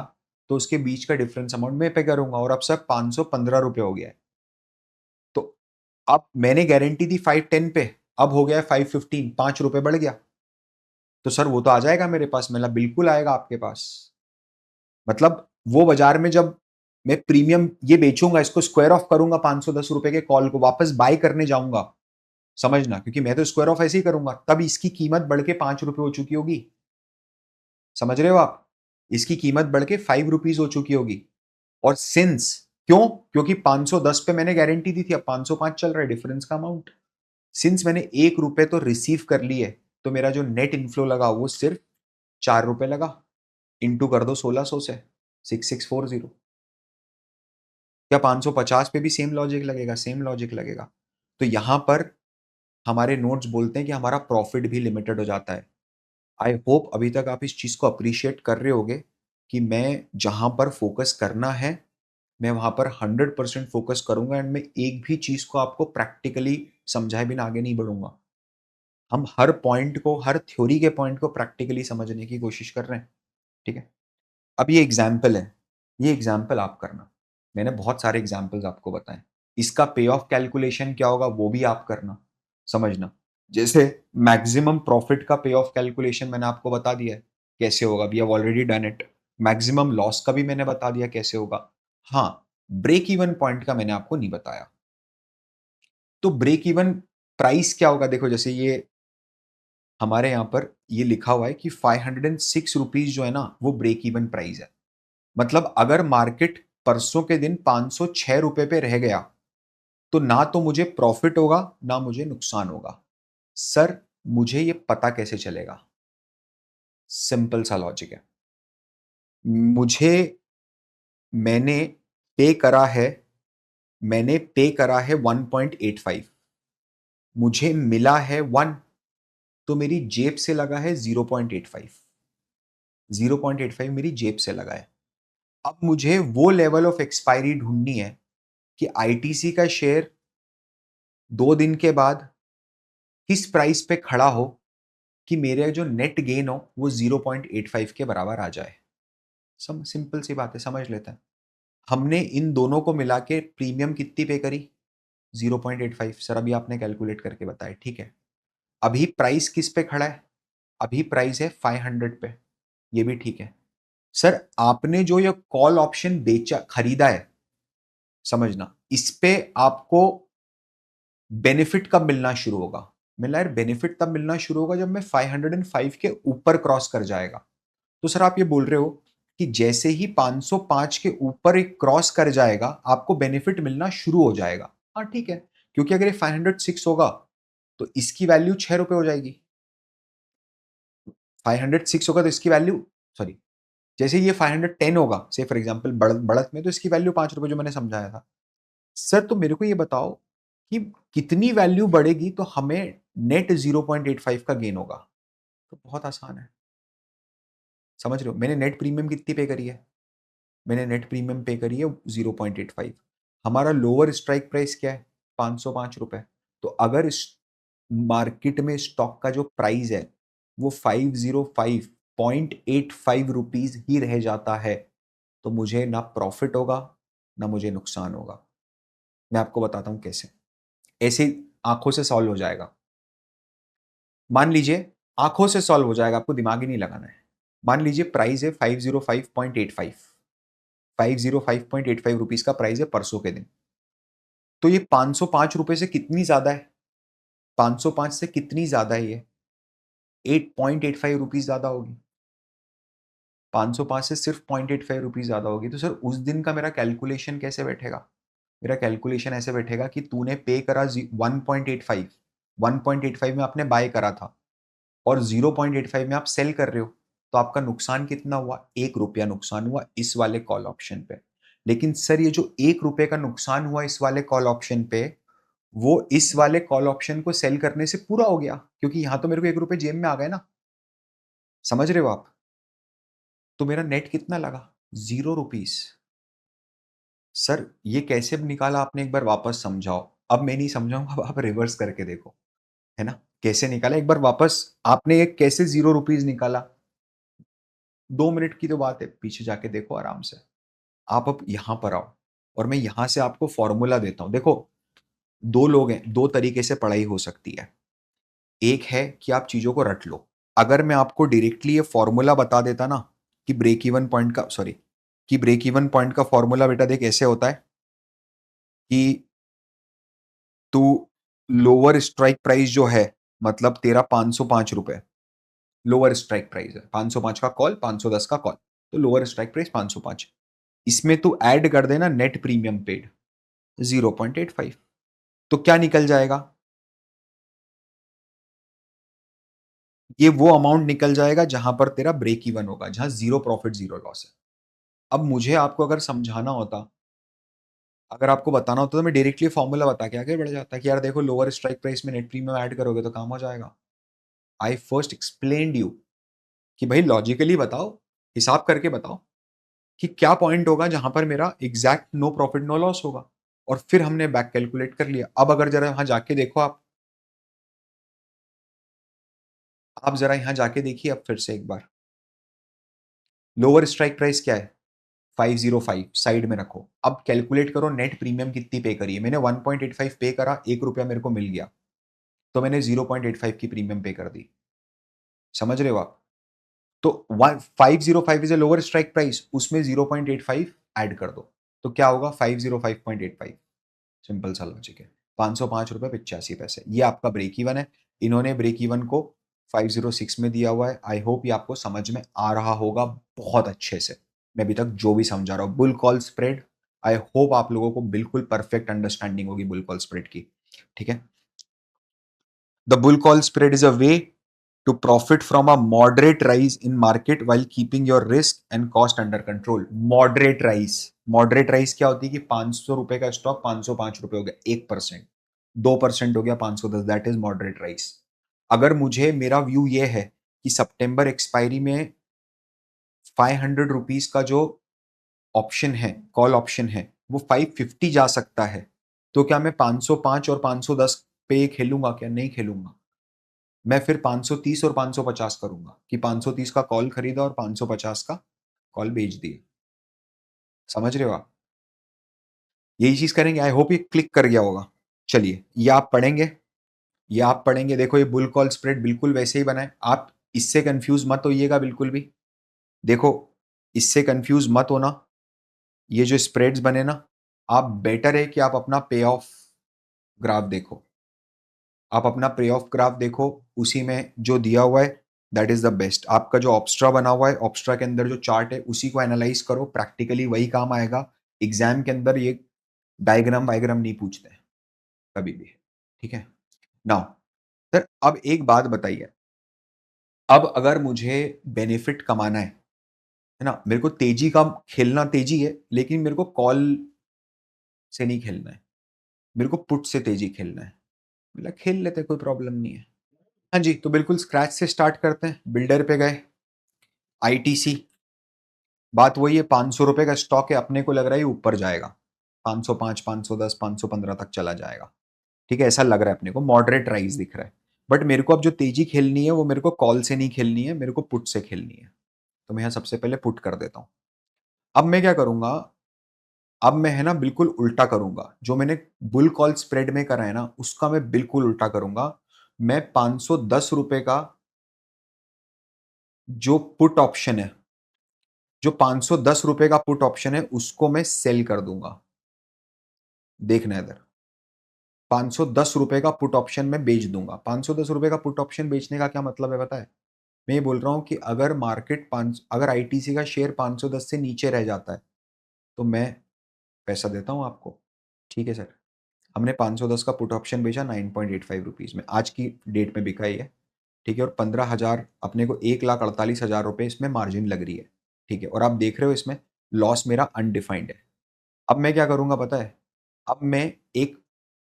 तो उसके बीच का डिफरेंस अमाउंट मैं पे करूंगा, और अब सर ₹515 हो गया है। तो अब मैंने गारंटी दी 510 पे, अब हो गया है 515, ₹5 बढ़ गया। तो सर वो तो आ जाएगा मेरे पास, मतलब बिल्कुल आएगा आपके पास। मतलब वो बाजार में जब मैं प्रीमियम ये बेचूंगा, इसको स्क्वायर ऑफ करूंगा, ₹510 के कॉल को वापस बाय करने जाऊंगा, समझना, क्योंकि मैं तो स्क्वायर ऑफ ऐसे ही करूंगा, तब इसकी कीमत बढ़ के ₹5 हो चुकी होगी। समझ रहे हो आप? इसकी कीमत बढ़ के ₹5 हो चुकी होगी। और सिंस, क्यों? क्योंकि 510 पे मैंने गारंटी दी थी, अब 505 चल रहा है, डिफरेंस का अमाउंट। सिंस मैंने ₹1 तो रिसीव कर लिए, तो मेरा जो नेट इनफ्लो लगा वो सिर्फ ₹4 लगा। इंटू कर दो 1600 से, 6640। क्या 550 पे भी सेम लॉजिक लगेगा? सेम लॉजिक लगेगा। तो यहां पर हमारे नोट्स बोलते हैं कि हमारा प्रॉफिट भी लिमिटेड हो जाता है। आई होप अभी तक आप इस चीज को अप्रिशिएट कर रहे होगे कि मैं जहां पर फोकस करना है मैं वहां पर 100% फोकस करूंगा, एंड मैं एक भी चीज को आपको प्रैक्टिकली समझाए बिना आगे नहीं बढ़ूंगा। हम हर पॉइंट को, हर थ्योरी के पॉइंट को प्रैक्टिकली समझने की कोशिश कर रहे हैं। ठीक है। अब ये एग्जाम्पल है, ये एग्जाम्पल आप करना। मैंने बहुत सारे एग्जाम्पल्स आपको बताए। इसका पे ऑफ कैलकुलेशन क्या होगा वो भी आप करना, समझना। जैसे मैक्सिमम प्रॉफिट का पे ऑफ कैलकुलेशन मैंने आपको बता दिया है कैसे होगा, we have already done it. Maximum loss का भी मैंने बता दिया कैसे होगा। हाँ, ब्रेक इवन पॉइंट का मैंने आपको नहीं बताया। तो ब्रेक इवन प्राइस क्या होगा? देखो, जैसे ये हमारे यहाँ पर ये लिखा हुआ है कि ₹506 जो है ना वो ब्रेक इवन प्राइस है। मतलब अगर मार्केट परसों के दिन ₹506 पे रह गया तो ना तो मुझे प्रॉफिट होगा ना मुझे नुकसान होगा। सर मुझे ये पता कैसे चलेगा? सिंपल सा लॉजिक है। मुझे, मैंने पे करा है मैंने पे करा है 1.85, मुझे मिला है 1, तो मेरी जेब से लगा है 0.85। 0.85 मेरी जेब से लगा है। अब मुझे वो लेवल ऑफ एक्सपायरी ढूंढनी है कि आईटीसी का शेयर 2 दिन के बाद किस प्राइस पे खड़ा हो कि मेरे जो नेट गेन हो वो 0.85 के बराबर आ जाए। सिंपल सी बात है, समझ लेते हैं। हमने इन दोनों को मिला के प्रीमियम कितनी पे करी? 0.85। सर अभी आपने कैलकुलेट करके बताया, ठीक है। अभी प्राइस किस पे खड़ा है? अभी प्राइस है 500 पे, ये भी ठीक है। सर आपने जो ये कॉल ऑप्शन बेचा, खरीदा है, समझना, इस पे आपको बेनिफिट कब मिलना शुरू होगा? मिला यार, बेनिफिट तब मिलना शुरू होगा जब मैं 505 के ऊपर क्रॉस कर जाएगा। तो सर आप ये बोल रहे हो कि जैसे ही 505 के ऊपर एक क्रॉस कर जाएगा आपको बेनिफिट मिलना शुरू हो जाएगा। हाँ ठीक है, क्योंकि अगर ये 506 होगा तो इसकी वैल्यू 6 रुपए हो जाएगी। 506 होगा तो इसकी वैल्यू, सॉरी, जैसे ये 510 होगा से फॉर एग्जाम्पल बढ़त में, तो इसकी वैल्यू 5 रुपए, जो मैंने समझाया था। सर तो मेरे को ये बताओ कि कितनी वैल्यू बढ़ेगी तो हमें नेट 0.85 का गेन होगा? तो बहुत आसान है, समझ रहे हो। मैंने नेट प्रीमियम कितनी पे करी है? मैंने नेट प्रीमियम पे करी है 0.85। हमारा लोअर स्ट्राइक प्राइस क्या है? 505 रुपए। तो अगर इस मार्केट में स्टॉक का जो प्राइस है वो 505.85 रुपीज ही रह जाता है, तो मुझे ना प्रॉफिट होगा ना मुझे नुकसान होगा। मैं आपको बताता हूं कैसे। ऐसे आंखों से सॉल्व हो जाएगा। मान लीजिए, आंखों से सॉल्व हो जाएगा, आपको दिमाग ही नहीं लगाना है। मान लीजिए प्राइस है 505.85, 505.85 रुपीज का प्राइस है परसों के दिन। तो ये 505 रुपए से कितनी ज्यादा है? 505 से कितनी ज्यादा है ये? 8.85 रुपीज ज्यादा होगी। 505 से सिर्फ 0.85 रुपीज ज्यादा होगी। तो सर उस दिन का मेरा कैलकुलेशन कैसे बैठेगा? मेरा कैलकुलेशन ऐसे बैठेगा कि तूने पे करा 1.85, 1.85 में आपने बाय करा था और 0.85 में आप सेल कर रहे हो, तो आपका नुकसान कितना हुआ? 1 रुपया नुकसान हुआ इस वाले कॉल ऑप्शन पे। लेकिन सर ये जो 1 रुपए का नुकसान हुआ इस वाले कॉल ऑप्शन पे, वो इस वाले कॉल ऑप्शन को सेल करने से पूरा हो गया, क्योंकि यहां तो मेरे को 1 रुपए जेब में आ गए ना। समझ रहे हो आप? तो मेरा नेट कितना लगा? 0 रुपीज। सर ये कैसे निकाला आपने, एक बार वापस समझाओ। अब मैं नहीं समझाऊंगा, अब आप रिवर्स करके देखो, है ना, कैसे निकाला एक बार वापस। आपने एक कैसे 0 रुपीज निकाला? 2 मिनट की तो बात है, पीछे जाके देखो आराम से। आप अब यहां पर आओ और मैं यहां से आपको फॉर्मूला देता हूं। देखो, दो लोग हैं, दो तरीके से पढ़ाई हो सकती है। एक है कि आप चीजों को रट लो। अगर मैं आपको डायरेक्टली ये फॉर्मूला बता देता ना कि ब्रेक इवन पॉइंट का, सॉरी, कि ब्रेक इवन पॉइंट का फॉर्मूला बेटा देख ऐसे होता है कि तू लोअर स्ट्राइक प्राइस जो है, मतलब तेरा 505 रुपए लोअर स्ट्राइक प्राइस है, 505 का कॉल, 510 का कॉल, तो लोअर स्ट्राइक प्राइस 505। इसमें तू ऐड कर देना नेट प्रीमियम पेड 0.85, तो क्या निकल जाएगा? ये वो अमाउंट निकल जाएगा जहां पर तेरा ब्रेक इवन होगा, जहां जीरो प्रॉफिट जीरो लॉस है। अब मुझे आपको अगर समझाना होता, अगर आपको बताना होता, तो मैं डायरेक्टली फॉर्मूला बता के आगे बढ़ जाता कि यार देखो, लोअर स्ट्राइक प्राइस में नेट प्रीमियम ऐड करोगे तो काम हो जाएगा। आई फर्स्ट एक्सप्लेन्ड यू कि भाई लॉजिकली बताओ, हिसाब करके बताओ कि क्या पॉइंट होगा जहां पर मेरा exact no profit no loss होगा, और फिर हमने बैक कैलकुलेट कर लिया। अब अगर जरा वहां जाके देखो आप जरा यहां जाके देखिए अब फिर से एक बार। लोअर स्ट्राइक प्राइस क्या है? 505, साइड में रखो। अब कैलकुलेट करो नेट प्रीमियम कितनी पे करी है। मैंने 1.85 पे करा, 1 रुपया मेरे को मिल गया, तो मैंने 0.85 की प्रीमियम पे कर दी। समझ रहे हो आप? तो 505 is a lower strike price, उसमें 0.85 ऐड कर दो, तो क्या होगा? 505.85। सिंपल सा लॉजिक है। 505 रुपए 85 पैसे, ये आपका ब्रेक इवन है। इन्होंने ब्रेक इवन को 506 में दिया हुआ है। आई होप ये आपको समझ में आ रहा होगा बहुत अच्छे से। मैं अभी तक जो भी समझा रहा हूँ, bull call spread, I hope आप लोगों को बिल्कुल परफेक्ट अंडरस्टैंडिंग होगी बुल कॉल स्प्रेड की। ठीक है, the bull call spread is a way to profit from a moderate rise in market while keeping your risk and cost under control. Moderate rise क्या होती है कि 500 रुपए का स्टॉक 505 रुपए हो गया, 1%, 2% हो गया 510, दैट इज मॉडरेट राइज। अगर मुझे, मेरा व्यू ये है कि सितंबर एक्सपायरी में 500 रुपीज का जो ऑप्शन है, कॉल ऑप्शन है, वो 550 जा सकता है, तो क्या मैं 505 और 510 पे खेलूंगा? क्या नहीं खेलूंगा? मैं फिर 530 और 550 करूंगा कि 530 का कॉल खरीदा और 550 का कॉल बेच दिया। समझ रहे हो आप? यही चीज करेंगे। आई होप ये क्लिक कर गया होगा। चलिए, ये आप पढ़ेंगे। देखो, ये बुल कॉल स्प्रेड बिल्कुल वैसे ही बना है। आप इससे कंफ्यूज मत होइएगा बिल्कुल भी। देखो, इससे कंफ्यूज मत होना। ये जो स्प्रेड्स बने ना, आप बेटर है कि आप अपना पे ऑफ ग्राफ देखो। आप अपना पे ऑफ ग्राफ देखो, उसी में जो दिया हुआ है दैट इज द बेस्ट। आपका जो ऑप्स्ट्रा बना हुआ है, ऑप्स्ट्रा के अंदर जो चार्ट है उसी को एनालाइज करो, प्रैक्टिकली वही काम आएगा। एग्जाम के अंदर ये डायग्राम वायग्राम नहीं पूछते हैं कभी भी। ठीक है? नाउ सर, अब एक बात बताइए। अब अगर मुझे बेनिफिट कमाना है ना, मेरे को तेजी का खेलना, तेजी है, लेकिन मेरे को कॉल से नहीं खेलना है, मेरे को पुट से तेजी खेलना है। बोला खेल लेते, कोई प्रॉब्लम नहीं है। हाँ जी, तो बिल्कुल स्क्रैच से स्टार्ट करते हैं। बिल्डर पे गए, आईटीसी। बात वही है, 500 रुपए का स्टॉक है, अपने को लग रहा है ये ऊपर जाएगा, 505, 510, 515 तक चला जाएगा। ठीक है, ऐसा लग रहा है अपने को, मॉडरेट राइज दिख रहा है। बट मेरे को अब जो तेजी खेलनी है वो मेरे को कॉल से नहीं खेलनी है, मेरे को पुट से खेलनी है। तो मैं यहाँ सबसे पहले पुट कर देता हूँ। अब मैं क्या करूंगा? अब मैं, है ना, बिल्कुल उल्टा करूंगा। जो मैंने बुल कॉल स्प्रेड में करा है ना, उसका मैं बिल्कुल उल्टा करूंगा। मैं 510 रुपए का जो पुट ऑप्शन है, जो 510 रुपए का पुट ऑप्शन है, उसको मैं सेल कर दूंगा। देखना इधर, 510 रुपए का पुट ऑप्शन में बेच दूंगा। 510 रुपए का पुट ऑप्शन बेचने का क्या मतलब है पता है? मैं ये बोल रहा हूं कि अगर मार्केट पांच, अगर आईटीसी का शेयर 510 से नीचे रह जाता है तो मैं पैसा देता हूं आपको। ठीक है सर, हमने 510 का पुट ऑप्शन बेचा 9.85 रुपीज में, आज की डेट में बिका ही है। ठीक है, और 15,000, अपने को 1,48,000 रुपए इसमें मार्जिन लग रही है। ठीक है, और आप देख रहे हो इसमें लॉस मेरा अनडिफाइंड है। अब मैं क्या करूंगा पता है? अब मैं एक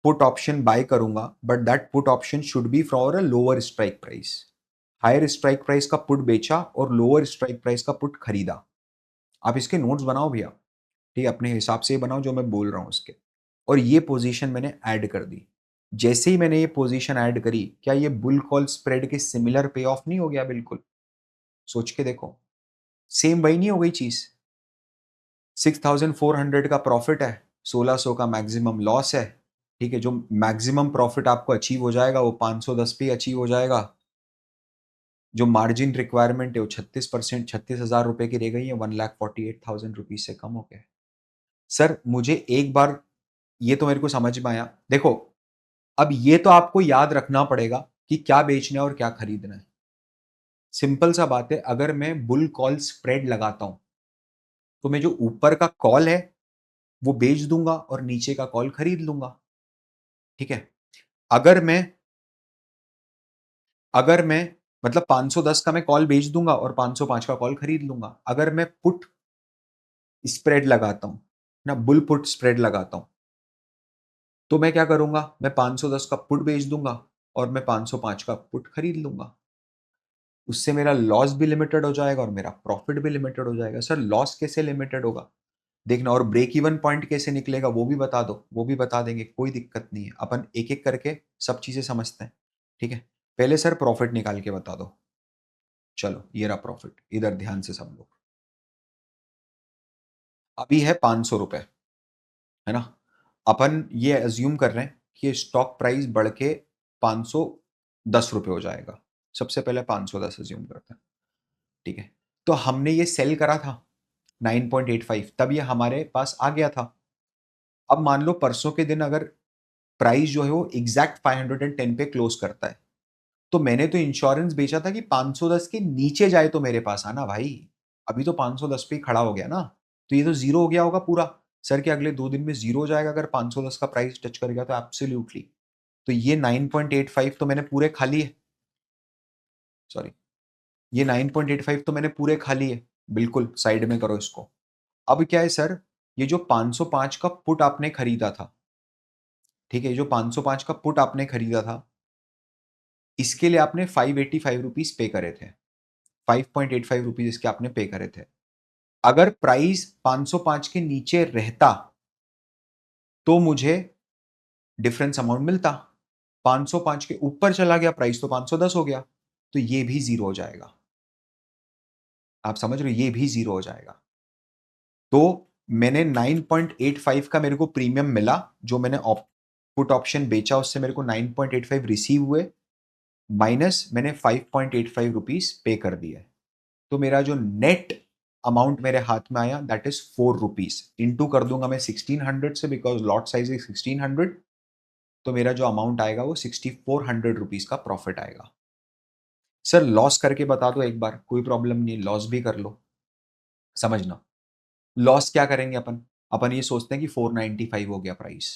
पुट ऑप्शन बाय करूंगा, but that put option should be for a lower strike price. Higher strike price का पुट बेचा और लोअर स्ट्राइक प्राइस का पुट खरीदा। आप इसके नोट्स बनाओ भैया। ठीक है, अपने हिसाब से बनाओ जो मैं बोल रहा हूं उसके। और ये पोजीशन मैंने ऐड कर दी। जैसे ही मैंने ये पोजीशन ऐड करी, क्या ये बुल कॉल स्प्रेड के सिमिलर पे ऑफ नहीं हो गया? बिल्कुल, सोच के देखो, सेम वही नहीं हो गई चीज? 6,400 का प्रॉफिट है, 1,600 का मैक्सिमम लॉस है। ठीक है, जो मैक्सिमम प्रॉफिट आपको अचीव हो जाएगा वो 510 पे अचीव हो जाएगा। जो मार्जिन रिक्वायरमेंट है वो 36%, 36,000 रुपए की रह गई है, 1,48,000 रुपीज से कम हो गए। सर मुझे एक बार, ये तो मेरे को समझ में आया। देखो, अब ये तो आपको याद रखना पड़ेगा कि क्या बेचना है और क्या खरीदना है। सिंपल सा बात है, अगर मैं बुल कॉल स्प्रेड लगाता हूं तो मैं जो ऊपर का कॉल है वो बेच दूंगा और नीचे का कॉल खरीद लूंगा। ठीक है, अगर मैं अगर मैं मतलब 510 का मैं कॉल बेच दूंगा और 505 का कॉल खरीद लूंगा। अगर मैं पुट स्प्रेड लगाता हूं ना, बुल पुट स्प्रेड लगाता हूं, तो मैं क्या करूंगा? मैं 510 का पुट बेच दूंगा और मैं 505 का पुट खरीद लूंगा। उससे मेरा लॉस भी लिमिटेड हो जाएगा और मेरा प्रॉफिट भी लिमिटेड हो जाएगा। सर लॉस कैसे लिमिटेड होगा? देखना, और ब्रेक इवन पॉइंट कैसे निकलेगा वो भी बता दो, वो भी बता देंगे, कोई दिक्कत नहीं है। अपन एक एक करके सब चीजें समझते हैं। ठीक है, पहले सर प्रॉफिट निकाल के बता दो। चलो, ये रहा प्रॉफिट, इधर ध्यान से सब लोग। अभी है 500 रुपए, है ना? अपन ये अज्यूम कर रहे हैं कि स्टॉक प्राइस बढ़ के 510 रुपए हो जाएगा। सबसे पहले 510 अज्यूम करते हैं। ठीक है, तो हमने ये सेल करा था 9.85, तब ये हमारे पास आ गया था। अब मान लो परसों के दिन अगर प्राइस जो है वो एग्जैक्ट 510 पे क्लोज करता है, तो मैंने तो इंश्योरेंस बेचा था कि 510 के नीचे जाए तो मेरे पास आना भाई। अभी तो 510 पे ही खड़ा हो गया ना, तो ये तो जीरो हो गया होगा पूरा। सर के अगले 2 दिन में जीरो हो जाएगा अगर 510 का प्राइस टच कर गया तो? एब्सोल्युटली। तो ये 9.85 तो मैंने पूरे खा लिए। सॉरी, ये 9.85 तो मैंने पूरे खा लिए, बिल्कुल साइड में करो इसको। अब क्या है सर, ये जो 505 का पुट आपने खरीदा था, ठीक है, जो 505 का पुट आपने खरीदा था, इसके लिए आपने 585 रुपीज पे करे थे, 5.85 रुपीज इसके आपने पे करे थे। अगर प्राइस 505 के नीचे रहता तो मुझे डिफरेंस अमाउंट मिलता। 505 के ऊपर चला गया प्राइस तो 510 हो गया, तो ये भी जीरो हो जाएगा। आप समझ रहे हो, ये भी जीरो हो जाएगा। तो मैंने 9.85 का मेरे को प्रीमियम मिला, जो मैंने पुट ऑप्शन बेचा उससे मेरे को 9.85 रिसीव हुए, माइनस मैंने 5.85 रुपीज पे कर दिया। तो मेरा जो नेट अमाउंट मेरे हाथ में आया दैट इज 4 रुपीज। इंटू कर दूंगा मैं 1600 से, बिकॉज लॉट साइज इज 1600, तो मेरा जो अमाउंट आएगा वो 6400 रुपीज का प्रॉफिट आएगा। सर लॉस करके बता दो एक बार, कोई प्रॉब्लम नहीं, लॉस भी कर लो। समझना, लॉस क्या करेंगे अपन, अपन ये सोचते हैं कि 495 हो गया प्राइस,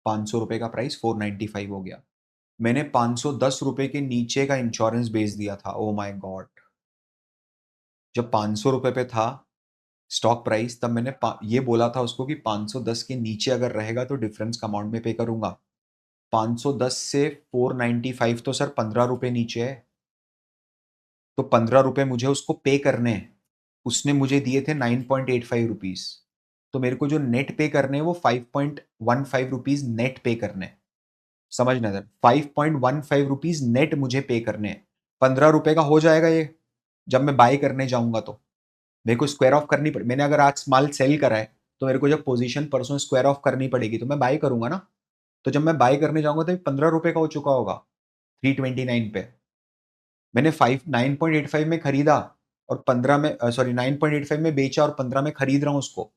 500 रुपए का प्राइस 495 हो गया, मैंने 510 रुपए के नीचे का इंश्योरेंस बेच दिया था। ओ माय गॉड, जब 500 रुपए पे था स्टॉक प्राइस, तब मैंने ये बोला था उसको कि 510 के नीचे अगर रहेगा तो डिफरेंस का अमाउंट में पे करूंगा। 510 से 495 तो सर 15 रुपए नीचे है, तो 15 रुपए मुझे उसको पे करने हैं। उसने मुझे दिए थे 9.85 रुपीज, तो मेरे को जो नेट पे करने हैं वो 5.15 रुपीज नेट पे करने हैं। समझना सर, 5.15 रुपीज नेट मुझे पे करने हैं। 15 रुपए का हो जाएगा ये, जब मैं बाय करने जाऊंगा तो मेरे को स्क्वायर ऑफ करनी पड़े। मैंने अगर आज माल सेल करा है तो मेरे को जब पोजीशन परसों स्क्वायर ऑफ करनी पड़ेगी, तो मैं बाय करूंगा ना। तो जब मैं बाय करने जाऊंगा तो 15 रुपए का हो चुका होगा 329 पे। मैंने 9.85 में खरीदा और 15 में, सॉरी 9.85 में बेचा और 15 में खरीद रहा हूं उसको।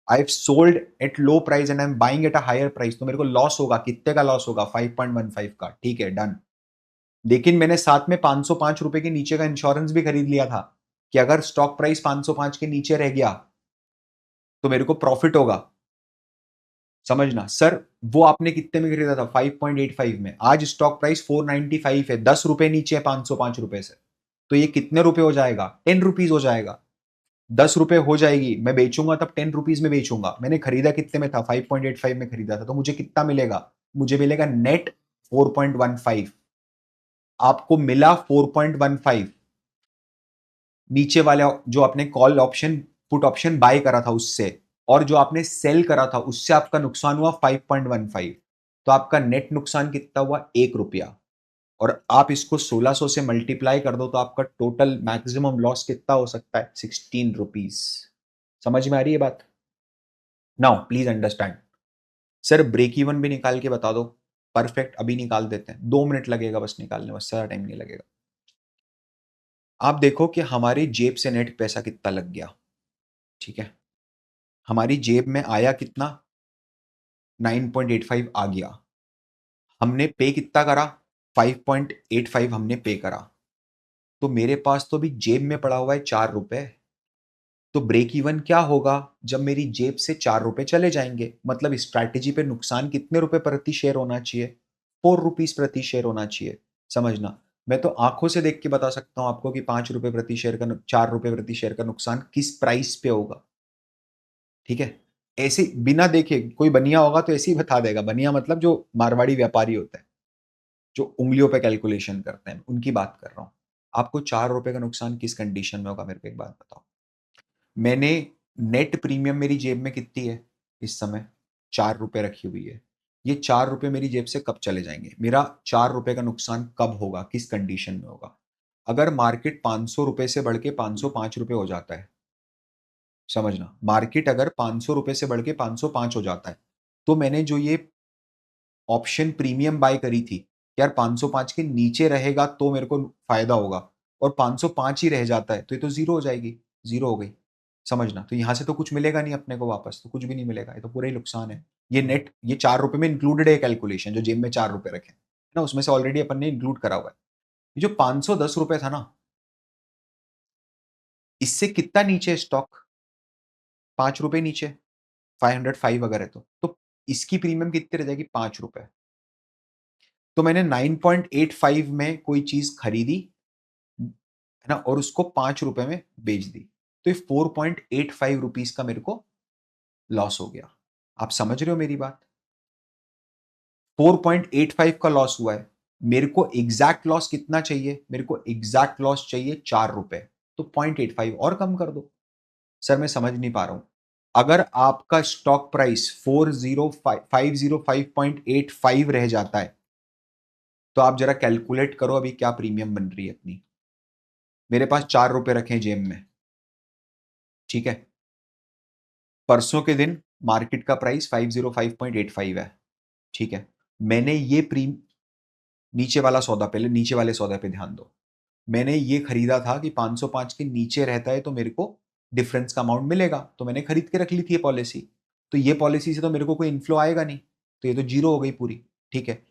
I have sold at low price and I am buying at a higher price, तो मेरे को लॉस होगा, कितने का लॉस होगा, 5.15 का, ठीक है डन। लेकिन मैंने साथ में 505 रुपए के नीचे का इंश्योरेंस भी खरीद लिया था, कि अगर स्टॉक प्राइस 505 के नीचे रह गया तो मेरे को प्रॉफिट होगा। समझना सर, वो आपने कितने में खरीदा था, 5.85 में, आज स्टॉक प्राइस 495 है, 10 रुपए नीचे है 505 रुपए से, तो ये कितने रुपए हो जाएगा, 10 रुपीज हो जाएगा। 10 रुपए हो जाएगी, मैं बेचूंगा तब 10 रुपीज में बेचूंगा। मैंने खरीदा कितने में था, 5.85 में खरीदा था, तो मुझे कितना मिलेगा, मुझे मिलेगा नेट 4.15। आपको मिला 4.15, नीचे वाले जो आपने call option put option buy करा था उससे, और जो आपने सेल करा था उससे आपका नुकसान हुआ 5.15, तो आपका नेट नुकसान कितना हुआ, 1 रुपया। और आप इसको 1600 से मल्टीप्लाई कर दो तो आपका टोटल मैक्सिमम लॉस कितना हो सकता है, 16 रुपीज। समझ में आ रही है बात। Now please understand. Sir break even भी निकाल के बता दो। परफेक्ट, अभी निकाल देते हैं, 2 मिनट लगेगा बस निकालने में, ज्यादा टाइम नहीं लगेगा। आप देखो कि हमारी जेब से नेट पैसा कितना लग गया, ठीक है, हमारी जेब में आया कितना, 9.85 आ गया। हमने पे कितना करा, 5.85 हमने पे करा। तो मेरे पास तो अभी जेब में पड़ा हुआ है 4 रुपए। तो ब्रेक इवन क्या होगा, जब मेरी जेब से 4 रुपए चले जाएंगे, मतलब स्ट्रैटेजी पे नुकसान कितने रुपए प्रति शेयर होना चाहिए, 4 रुपीज प्रति शेयर होना चाहिए। समझना, मैं तो आंखों से देख के बता सकता हूं आपको कि 5 रुपए प्रति शेयर का 4 रुपए प्रति शेयर का नुकसान किस प्राइस पे होगा। ठीक है, ऐसे बिना देखे, कोई बनिया होगा तो ऐसे ही बता देगा, बनिया मतलब जो मारवाड़ी व्यापारी होता है, जो उंगलियों पे कैलकुलेशन करते हैं, उनकी बात कर रहा हूं। आपको 4 रुपए का नुकसान किस कंडीशन में होगा, मेरे को एक बात बताओ। मैंने नेट प्रीमियम मेरी जेब में कितनी है इस समय, 4 रुपए रखी हुई है। ये 4 रुपए मेरी जेब से कब चले जाएंगे, मेरा 4 रुपए का नुकसान कब होगा, किस कंडीशन में होगा, अगर मार्केट 500 रुपए से बढ़ के 505 रुपए हो जाता है। समझना, मार्केट अगर 500 रुपए से बढ़ के 505 हो जाता है, तो मैंने जो ये ऑप्शन प्रीमियम बाय करी थी, यार 505 के नीचे रहेगा तो मेरे को फायदा होगा, और 505 ही रह जाता है तो ये तो जीरो हो जाएगी, जीरो हो गई। समझना, तो यहां से तो कुछ मिलेगा नहीं अपने को वापस, तो कुछ भी नहीं मिलेगा, ये तो पूरा ही नुकसान है। ये नेट, ये 4 रुपए में इंक्लूडेड है कैलकुलेशन, जो जेब में 4 रुपए रखे है ना, उसमें से ऑलरेडी अपन ने इंक्लूड करा हुआ है। ये जो 510 रुपए था ना, इससे कितना नीचे है स्टॉक, 5 रुपए नीचे, 505 अगर है तो इसकी प्रीमियम कितनी रह जाएगी, 5 रुपए। तो मैंने 9.85 में कोई चीज खरीदी, है ना, और उसको 5 रुपए में बेच दी, तो ये 4.85 रुपीज का मेरे को लॉस हो गया। आप समझ रहे हो मेरी बात? 4.85 का लॉस हुआ है। मेरे को एग्जैक्ट लॉस कितना चाहिए? मेरे को एग्जैक्ट लॉस चाहिए 4 रुपए, तो 0.85 और कम कर दो। सर मैं समझ नहीं पा रहा हूं। अगर आपका स्टॉक प्राइस 505.85 रह जाता है, तो आप जरा कैलकुलेट करो अभी क्या प्रीमियम बन रही है अपनी। मेरे पास 4 रुपए रखे जेब में, ठीक है, परसों के दिन मार्केट का प्राइस 505.85 है, ठीक है, मैंने ये प्रीम नीचे वाला सौदा, पहले नीचे वाले सौदे पे ध्यान दो। मैंने ये खरीदा था कि 505 के नीचे रहता है तो मेरे को डिफरेंस का अमाउंट मिलेगा, तो मैंने खरीद के रख ली थी ये पॉलिसी। तो ये पॉलिसी से तो मेरे को कोई इन्फ्लो आएगा नहीं, तो ये तो जीरो हो गई पूरी, ठीक है।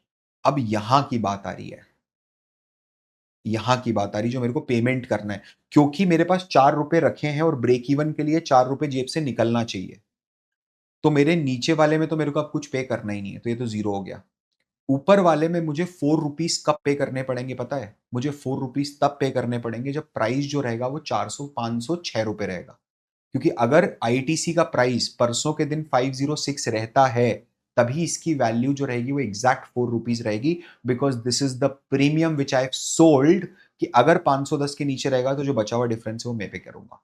अब यहां की बात आ रही है, यहां की बात आ रही है जो मेरे को पेमेंट करना है, क्योंकि मेरे पास 4 रुपए रखे हैं और ब्रेक इवन के लिए 4 रुपए जेब से निकलना चाहिए, तो मेरे नीचे वाले में तो मेरे को अब कुछ पे करना ही नहीं है, तो ये तो जीरो हो गया। ऊपर वाले में मुझे 4 रुपीज कब पे करने पड़ेंगे पता है? मुझे 4 रुपीज तब पे करने पड़ेंगे जब प्राइस जो रहेगा वो 400, 500, 6 रुपए रहेगा। क्योंकि अगर आईटीसी का प्राइस परसों के दिन 506 रहता है, तभी इसकी वैल्यू जो रहेगी वो एग्जैक्ट 4 रुपीज रहेगी, because this is the premium which I have sold, कि अगर 510 के नीचे रहेगा तो जो बचा हुआ डिफरेंस है वो मैं पे करूंगा।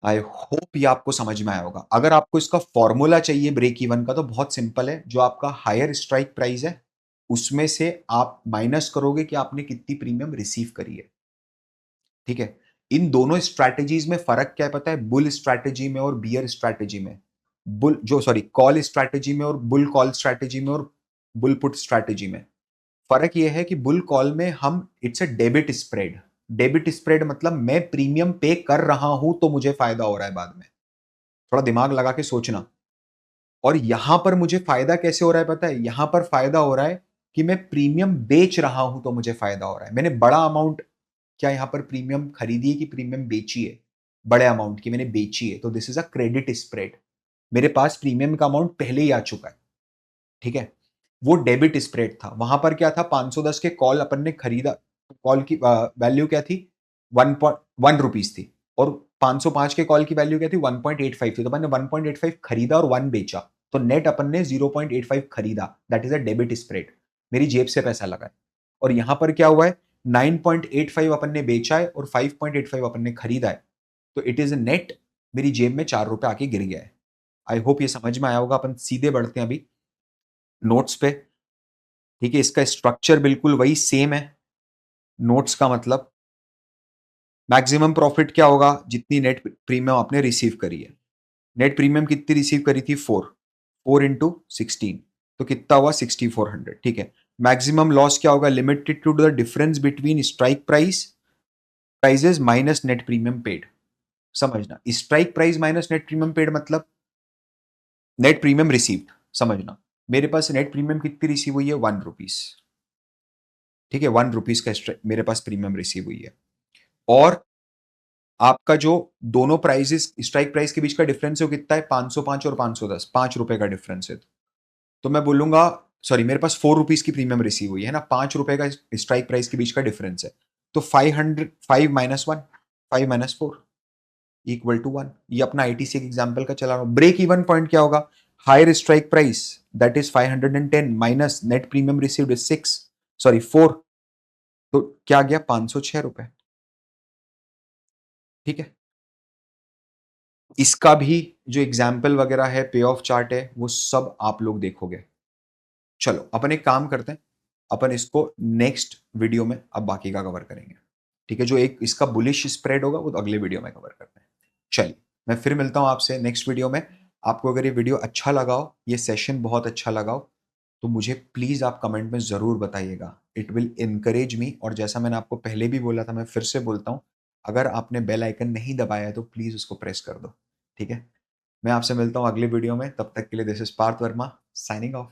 आई होप ये आपको समझ में आया होगा। अगर आपको इसका फॉर्मूला चाहिए ब्रेक इवन का, तो बहुत सिंपल है, जो आपका हायर स्ट्राइक प्राइस है उसमें से आप माइनस करोगे कि आपने कितनी प्रीमियम रिसीव करी है, ठीक है। इन दोनों स्ट्रैटेजीज में फर्क क्या है पता है? बुल स्ट्रैटेजी में और बियर स्ट्रैटेजी में, बुल जो सॉरी कॉल स्ट्रैटेजी में और बुल कॉल स्ट्रैटेजी में और बुल पुट स्ट्रैटेजी में फर्क यह है कि बुल कॉल में हम it's a debit spread. Debit spread मतलब मैं प्रीमियम पे कर रहा हूं तो मुझे फायदा हो रहा है बाद में। थोड़ा दिमाग लगा के सोचना। और यहां पर मुझे फायदा कैसे हो रहा है पता है? यहां पर फायदा हो रहा है कि मैं प्रीमियम बेच रहा हूं तो मुझे फायदा हो रहा है। मैंने बड़ा अमाउंट क्या यहां पर प्रीमियम खरीदी है कि प्रीमियम बेची है? बड़े अमाउंट की मैंने बेची है, तो this is a credit spread. मेरे पास प्रीमियम का अमाउंट पहले ही आ चुका है, ठीक है। वो डेबिट स्प्रेड था। वहां पर क्या था? 510 के कॉल अपन ने खरीदा, कॉल की वैल्यू क्या थी? 1.1 रुपीज थी, और 505 के कॉल की वैल्यू क्या थी? 1.85 थी, तो अपन ने 1.85 खरीदा और 1 बेचा, तो नेट अपन ने 0.85 खरीदा, that is a debit spread. मेरी जेब से पैसा लगा है। और यहां पर क्या हुआ है? 9.85 अपन ने बेचा है और 5.85 अपन ने खरीदा है, तो इट इज नेट मेरी जेब में 4 रुपए आके गिर गया है। आई होप ये समझ में आया होगा। अपन सीधे बढ़ते हैं अभी नोट्स पे, ठीक है। इसका स्ट्रक्चर बिल्कुल वही सेम है। नोट्स का मतलब मैक्सिमम प्रॉफिट क्या होगा? जितनी नेट प्रीमियम आपने रिसीव करी है। नेट प्रीमियम कितनी रिसीव करी थी? 4 इंटू 16, तो कितना हुआ? 6400, ठीक है। मैक्सिमम लॉस क्या होगा? Limited to the difference between strike prices minus net premium paid. समझना, strike price minus net premium paid मतलब नेट प्रीमियम रिसीव्ड। समझना, मेरे पास नेट प्रीमियम कितनी रिसीव हुई है? 1 रुपीज, ठीक है। 1 रुपीज का मेरे पास प्रीमियम रिसीव हुई है। और आपका जो दोनों प्राइसेस स्ट्राइक प्राइस के बीच का डिफरेंस है वो कितना है? 505 और 510, 5 रुपए का डिफरेंस है। तो मैं बोलूंगा, सॉरी, मेरे पास 4 रुपीज की प्रीमियम रिसीव हुई है ना, 5 रुपए का स्ट्राइक प्राइस के बीच का डिफरेंस है, तो 5 -1, 5 -4 इक्वल टू 1। ये अपना आईटीसी के एग्जाम्पल का चला रहा हूं। ब्रेक इवन पॉइंट क्या होगा? Higher strike price that is 510 minus net premium received is 4, तो क्या गया? 506 रुपए, ठीक है। इसका भी जो एग्जाम्पल वगैरह है, पे ऑफ चार्ट है, वो सब आप लोग देखोगे। चलो अपन एक काम करते हैं, अपन इसको नेक्स्ट वीडियो में अब बाकी का कवर करेंगे, ठीक है। जो एक इसका बुलिश स्प्रेड होगा वो तो अगले वीडियो में कवर करते हैं। चलिए, मैं फिर मिलता हूं आपसे नेक्स्ट वीडियो में। आपको अगर ये वीडियो अच्छा लगा हो, ये सेशन बहुत अच्छा लगा हो, तो मुझे प्लीज आप कमेंट में जरूर बताइएगा। It will encourage me. और जैसा मैंने आपको पहले भी बोला था, मैं फिर से बोलता हूं, अगर आपने बेल आइकन नहीं दबाया है तो प्लीज उसको प्रेस कर दो, ठीक है। मैं आपसे मिलता हूं अगले वीडियो में, तब तक के लिए this is Parth Verma signing of.